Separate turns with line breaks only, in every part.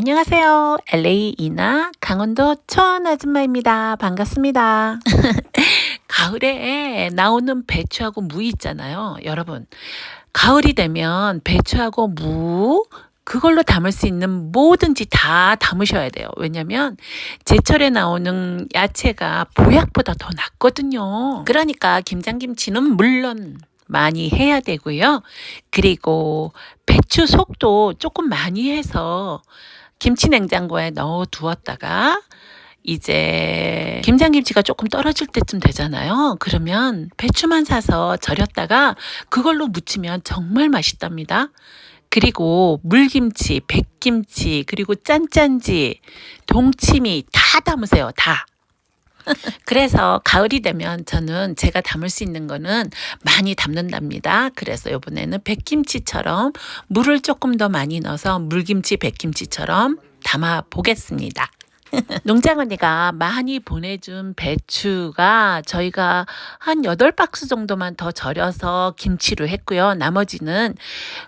안녕하세요. LA 이나 강원도 촌 아줌마입니다. 반갑습니다. 가을에 나오는 배추하고 무 있잖아요. 여러분, 가을이 되면 배추하고 무 그걸로 담을 수 있는 뭐든지 다 담으셔야 돼요. 왜냐면 제철에 나오는 야채가 보약보다 더 낫거든요. 그러니까 김장김치는 물론 많이 해야 되고요. 그리고 배추 속도 조금 많이 해서 김치 냉장고에 넣어 두었다가 이제 김장김치가 조금 떨어질 때쯤 되잖아요. 그러면 배추만 사서 절였다가 그걸로 무치면 정말 맛있답니다. 그리고 물김치, 백김치, 그리고 짠짠지, 동치미 다 담으세요. 다. 그래서 가을이 되면 저는 제가 담을 수 있는 거는 많이 담는답니다. 그래서 이번에는 백김치처럼 물을 조금 더 많이 넣어서 물김치, 백김치처럼 담아 보겠습니다. 농장 언니가 많이 보내준 배추가 저희가 한 8박스 정도만 더 절여서 김치로 했고요. 나머지는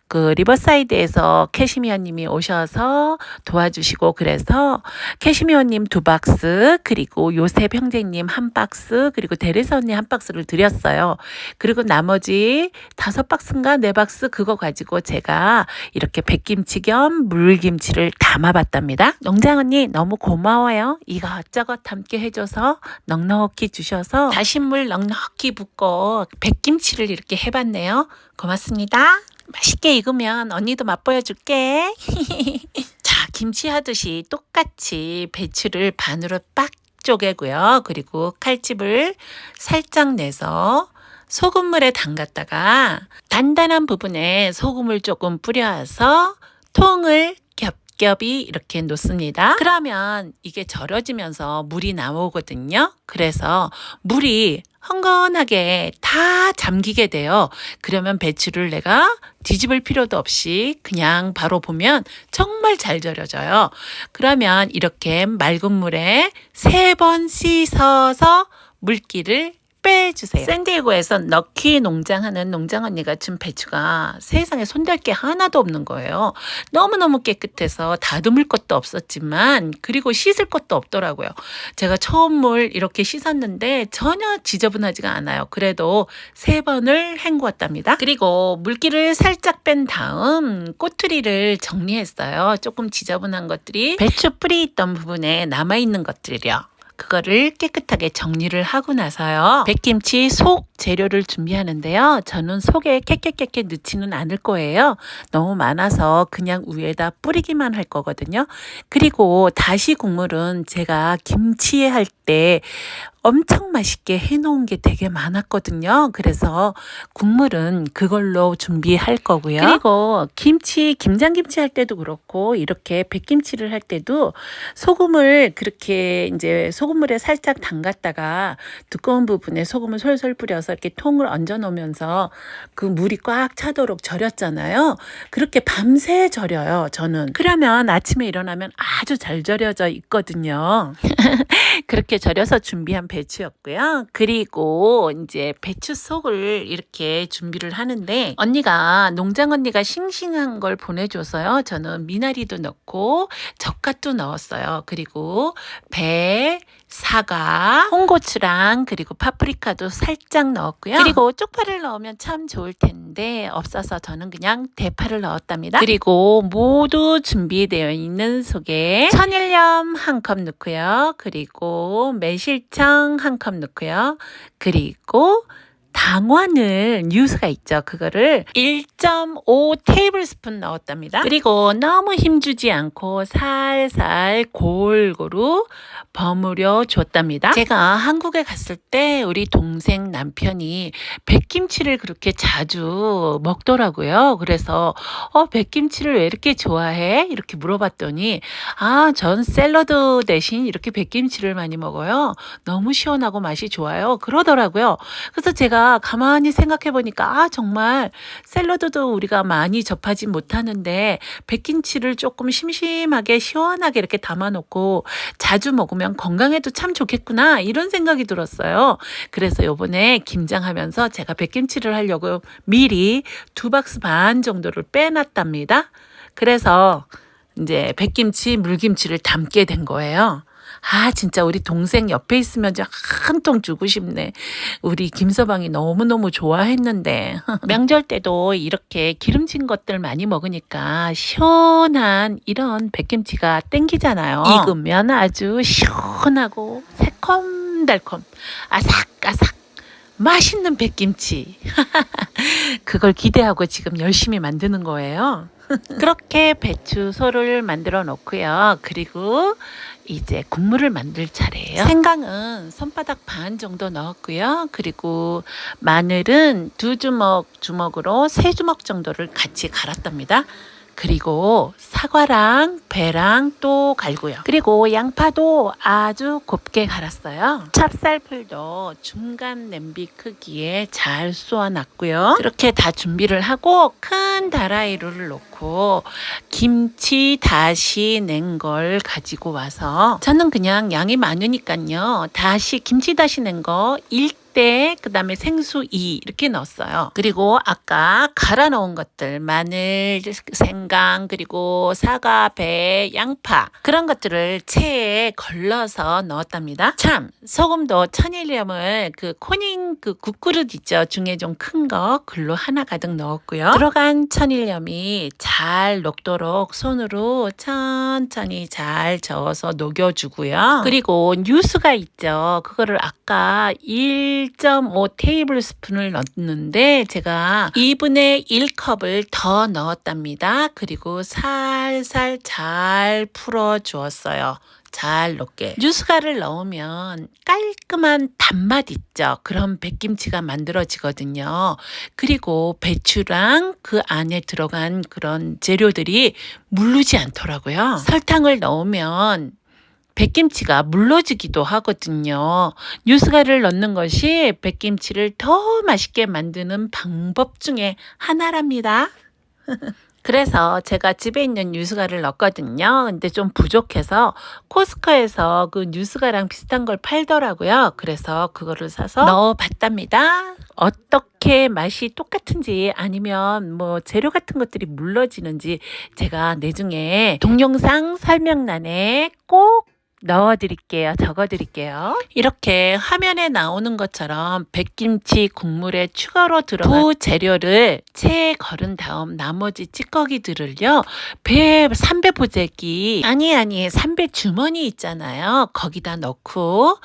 그 리버사이드에서 캐시미어님이 오셔서 도와주시고 그래서 캐시미어님 2박스 그리고 요셉 형제님 1박스 그리고 데레사 언니 1박스를 드렸어요. 그리고 나머지 5박스인가 4박스 그거 가지고 제가 이렇게 백김치 겸 물김치를 담아봤답니다. 농장 언니 너무 고마워요. 이것저것 함께 해줘서 넉넉히 주셔서 다신물 넉넉히 붓고 백김치를 이렇게 해봤네요. 고맙습니다. 맛있게 익으면 언니도 맛보여 줄게. 자, 김치 하듯이 똑같이 배추를 반으로 빡 쪼개고요. 그리고 칼집을 살짝 내서 소금물에 담갔다가 단단한 부분에 소금을 조금 뿌려서 통을 겹겹이 이렇게 놓습니다. 그러면 이게 절여지면서 물이 나오거든요. 그래서 물이 흥건하게 다 잠기게 돼요. 그러면 배추를 내가 뒤집을 필요도 없이 그냥 바로 보면 정말 잘 절여져요. 그러면 이렇게 맑은 물에 3번 씻어서 물기를 빼주세요. 샌디에고에서 럭키 농장하는 농장 언니가 준 배추가 세상에 손댈 게 하나도 없는 거예요. 너무너무 깨끗해서 다듬을 것도 없었지만 그리고 씻을 것도 없더라고요. 제가 처음 물 이렇게 씻었는데 전혀 지저분하지가 않아요. 그래도 3번을 헹구었답니다. 그리고 물기를 살짝 뺀 다음 꼬투리를 정리했어요. 조금 지저분한 것들이 배추 뿌리 있던 부분에 남아있는 것들이요. 그거를 깨끗하게 정리를 하고 나서요. 백김치 속 재료를 준비하는데요. 저는 속에 깨끗깨끗 넣지는 않을 거예요. 너무 많아서 그냥 위에다 뿌리기만 할 거거든요. 그리고 다시 국물은 제가 김치 할 때 엄청 맛있게 해놓은 게 되게 많았거든요. 그래서 국물은 그걸로 준비할 거고요. 그리고 김치, 김장김치 할 때도 그렇고 이렇게 백김치를 할 때도 소금을 그렇게 이제 소금물에 살짝 담갔다가 두꺼운 부분에 소금을 솔솔 뿌려서 이렇게 통을 얹어 놓으면서 그 물이 꽉 차도록 절였잖아요. 그렇게 밤새 절여요, 저는. 그러면 아침에 일어나면 아주 잘 절여져 있거든요. 그렇게 절여서 준비한 배추였고요. 그리고 이제 배추 속을 이렇게 준비를 하는데 농장 언니가 싱싱한 걸 보내줘서요. 저는 미나리도 넣고 젓갓도 넣었어요. 그리고 배, 사과, 홍고추랑 그리고 파프리카도 살짝 넣었고요. 그리고 쪽파를 넣으면 참 좋을 텐데 없어서 저는 그냥 대파를 넣었답니다. 그리고 모두 준비되어 있는 속에 천일염 1컵 넣고요. 그리고 매실청 1컵 넣고요. 그리고 당원을 뉴스가 있죠. 그거를 1.5 테이블스푼 넣었답니다. 그리고 너무 힘주지 않고 살살 골고루 버무려 줬답니다. 제가 한국에 갔을 때 우리 동생 남편이 백김치를 그렇게 자주 먹더라고요. 그래서 백김치를 왜 이렇게 좋아해? 이렇게 물어봤더니 전 샐러드 대신 이렇게 백김치를 많이 먹어요. 너무 시원하고 맛이 좋아요. 그러더라고요. 그래서 제가 가만히 생각해 보니까 정말 샐러드도 우리가 많이 접하지 못하는데 백김치를 조금 심심하게 시원하게 이렇게 담아 놓고 자주 먹으면 건강에도 참 좋겠구나 이런 생각이 들었어요. 그래서 요번에 김장하면서 제가 백김치를 하려고 미리 2박스 반 정도를 빼놨답니다. 그래서 이제 백김치, 물김치를 담게 된 거예요. 아, 진짜 우리 동생 옆에 있으면 한 통 주고 싶네. 우리 김서방이 너무너무 좋아했는데. 명절 때도 이렇게 기름진 것들 많이 먹으니까 시원한 이런 백김치가 땡기잖아요. 익으면 아주 시원하고 새콤달콤, 아삭아삭 맛있는 백김치. 그걸 기대하고 지금 열심히 만드는 거예요. 그렇게 배추소를 만들어 놓고요. 그리고 이제 국물을 만들 차례예요. 생강은 손바닥 반 정도 넣었고요. 그리고 마늘은 2주먹으로 3주먹 정도를 같이 갈았답니다. 그리고 사과랑 배랑 또 갈고요. 그리고 양파도 아주 곱게 갈았어요. 찹쌀풀도 중간 냄비 크기에 잘 쏘아놨고요. 그렇게 다 준비를 하고 큰 다라이로를 놓고 김치 다시 낸 걸 가지고 와서 저는 그냥 양이 많으니까요. 김치 다시 낸 거 1대 그다음에 생수 2 이렇게 넣었어요. 그리고 아까 갈아 놓은 것들 마늘, 생강, 그리고 사과, 배, 양파 그런 것들을 체에 걸러서 넣었답니다. 참 소금도 천일염을 그 코닝 그 국그릇 있죠. 중에 좀 큰 거 글로 하나 가득 넣었고요. 들어간 천일염이 잘 녹도록 손으로 천천히 잘 저어서 녹여주고요. 그리고 뉴스가 있죠. 그거를 아까 1.5 테이블 스푼을 넣었는데 제가 2분의 1컵을 더 넣었답니다. 그리고 살살 잘 풀어 주었어요. 잘 녹게. 뉴스가를 넣으면 깔끔한 단맛 있죠. 그런 백김치가 만들어지거든요. 그리고 배추랑 그 안에 들어간 그런 재료들이 물르지 않더라고요. 설탕을 넣으면 백김치가 물러지기도 하거든요. 뉴스가를 넣는 것이 백김치를 더 맛있게 만드는 방법 중에 하나랍니다. 그래서 제가 집에 있는 뉴스가를 넣었거든요. 근데 좀 부족해서 코스코에서 그 뉴스가랑 비슷한 걸 팔더라고요. 그래서 그거를 사서 넣어봤답니다. 어떻게 맛이 똑같은지 아니면 뭐 재료 같은 것들이 물러지는지 제가 나중에 동영상 설명란에 꼭 넣어드릴게요. 적어드릴게요. 이렇게 화면에 나오는 것처럼 백김치 국물에 추가로 들어간 부재료를 체에 걸은 다음 나머지 찌꺼기들을요. 삼배 보재기 아니 삼배 주머니 있잖아요. 거기다 넣고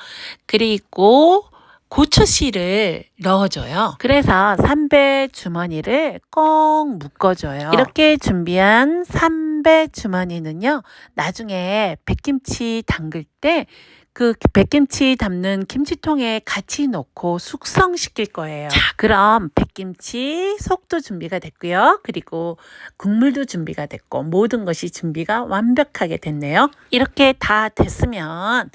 그리고 고추씨를 넣어줘요. 그래서 삼배 주머니를 꼭 묶어줘요. 이렇게 준비한 삼배 주머니는요. 나중에 백김치 담글 때 그 백김치 담는 김치통에 같이 넣고 숙성시킬 거예요. 자, 그럼 백김치 속도 준비가 됐고요. 그리고 국물도 준비가 됐고 모든 것이 준비가 완벽하게 됐네요. 이렇게 다 됐으면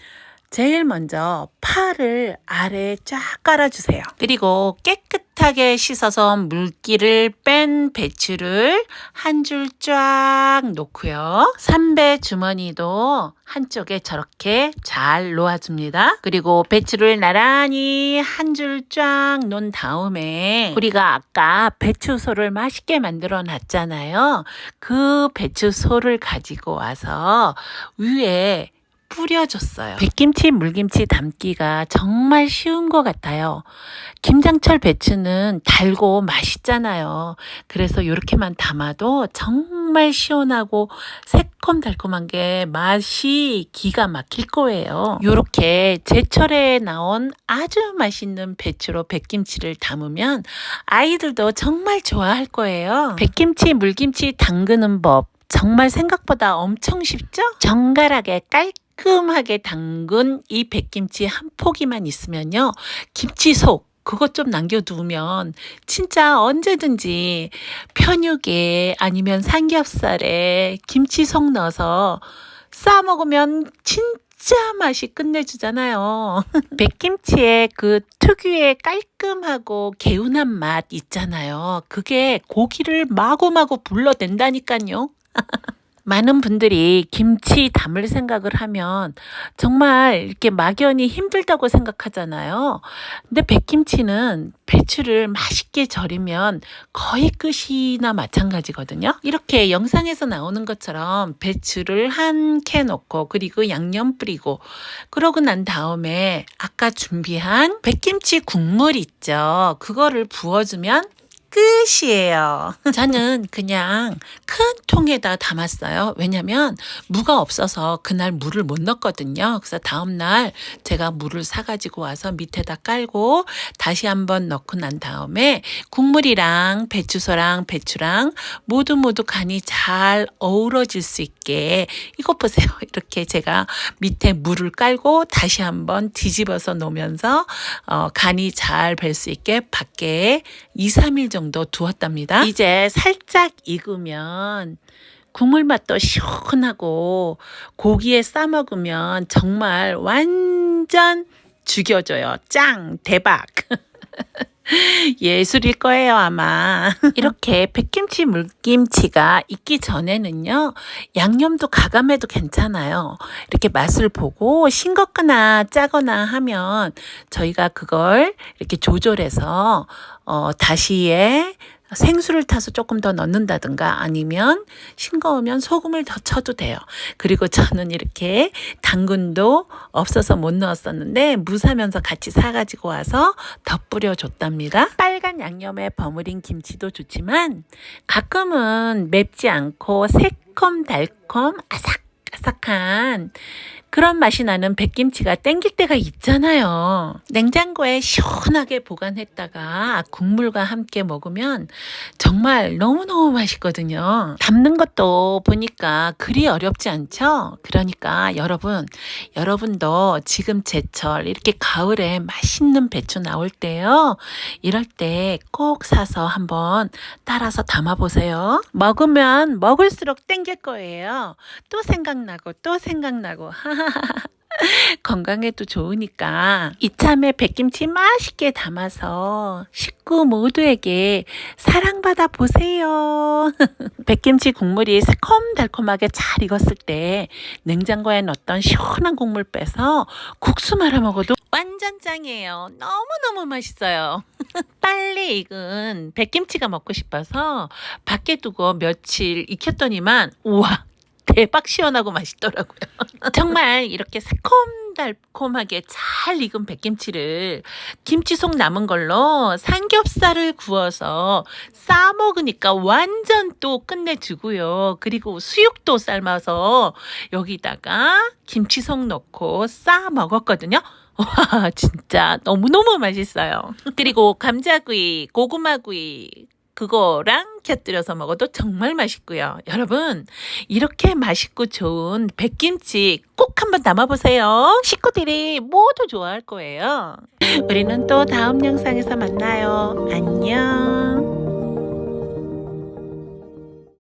제일 먼저 파를 아래에 쫙 깔아주세요. 그리고 깨끗하게 씻어서 물기를 뺀 배추를 한 줄 쫙 놓고요. 삼배 주머니도 한쪽에 저렇게 잘 놓아줍니다. 그리고 배추를 나란히 한 줄 쫙 놓은 다음에 우리가 아까 배추소를 맛있게 만들어 놨잖아요. 그 배추소를 가지고 와서 위에 뿌려줬어요. 백김치, 물김치 담기가 정말 쉬운 것 같아요. 김장철 배추는 달고 맛있잖아요. 그래서 이렇게만 담아도 정말 시원하고 새콤달콤한 게 맛이 기가 막힐 거예요. 이렇게 제철에 나온 아주 맛있는 배추로 백김치를 담으면 아이들도 정말 좋아할 거예요. 백김치, 물김치 담그는 법 정말 생각보다 엄청 쉽죠? 정갈하게 깔끔하게 담근 이 백김치 한 포기만 있으면요. 김치속 그것 좀 남겨두면 진짜 언제든지 편육에 아니면 삼겹살에 김치속 넣어서 싸 먹으면 진짜 맛이 끝내주잖아요. 백김치의 그 특유의 깔끔하고 개운한 맛 있잖아요. 그게 고기를 마구마구 불러댄다니까요. 많은 분들이 김치 담을 생각을 하면 정말 이렇게 막연히 힘들다고 생각하잖아요. 근데 백김치는 배추를 맛있게 절이면 거의 끝이나 마찬가지거든요. 이렇게 영상에서 나오는 것처럼 배추를 한 캐 넣고 그리고 양념 뿌리고 그러고 난 다음에 아까 준비한 백김치 국물 있죠. 그거를 부어주면 끝이에요. 저는 그냥 큰 통에다 담았어요. 왜냐면 무가 없어서 그날 물을 못 넣었거든요. 그래서 다음날 제가 물을 사가지고 와서 밑에다 깔고 다시 한번 넣고 난 다음에 국물이랑 배추소랑 배추랑 모두 간이 잘 어우러질 수 있게 이것 보세요. 이렇게 제가 밑에 물을 깔고 다시 한번 뒤집어서 놓으면서 간이 잘 뵐 수 있게 밖에 2, 3일 정도 두었답니다. 이제 살짝 익으면 국물 맛도 시원하고 고기에 싸 먹으면 정말 완전 죽여줘요. 짱 대박. 예술일 거예요, 아마. 이렇게 백김치, 물김치가 익기 전에는요, 양념도 가감해도 괜찮아요. 이렇게 맛을 보고 싱겁거나 짜거나 하면 저희가 그걸 이렇게 조절해서, 다시에 생수를 타서 조금 더 넣는다든가 아니면 싱거우면 소금을 더 쳐도 돼요. 그리고 저는 이렇게 당근도 없어서 못 넣었었는데 무 사면서 같이 사가지고 와서 덧뿌려 줬답니다. 빨간 양념에 버무린 김치도 좋지만 가끔은 맵지 않고 새콤달콤 아삭아삭한 그런 맛이 나는 백김치가 땡길 때가 있잖아요. 냉장고에 시원하게 보관했다가 국물과 함께 먹으면 정말 너무너무 맛있거든요. 담는 것도 보니까 그리 어렵지 않죠? 그러니까 여러분도 지금 제철 이렇게 가을에 맛있는 배추 나올 때요. 이럴 때 꼭 사서 한번 따라서 담아보세요. 먹으면 먹을수록 땡길 거예요. 또 생각나고 건강에도 좋으니까 이참에 백김치 맛있게 담아서 식구 모두에게 사랑받아 보세요. 백김치 국물이 새콤달콤하게 잘 익었을 때 냉장고에 넣었던 시원한 국물 빼서 국수 말아 먹어도 완전 짱이에요. 너무너무 맛있어요. 빨리 익은 백김치가 먹고 싶어서 밖에 두고 며칠 익혔더니만 우와 대박 시원하고 맛있더라고요. 정말 이렇게 새콤달콤하게 잘 익은 백김치를 김치 속 남은 걸로 삼겹살을 구워서 싸 먹으니까 완전 또 끝내주고요. 그리고 수육도 삶아서 여기다가 김치 속 넣고 싸 먹었거든요. 와 진짜 너무너무 맛있어요. 그리고 감자구이, 고구마구이 그거랑 곁들여서 먹어도 정말 맛있고요. 여러분 이렇게 맛있고 좋은 백김치 꼭 한번 담아보세요. 식구들이 모두 좋아할 거예요. 우리는 또 다음 영상에서 만나요. 안녕.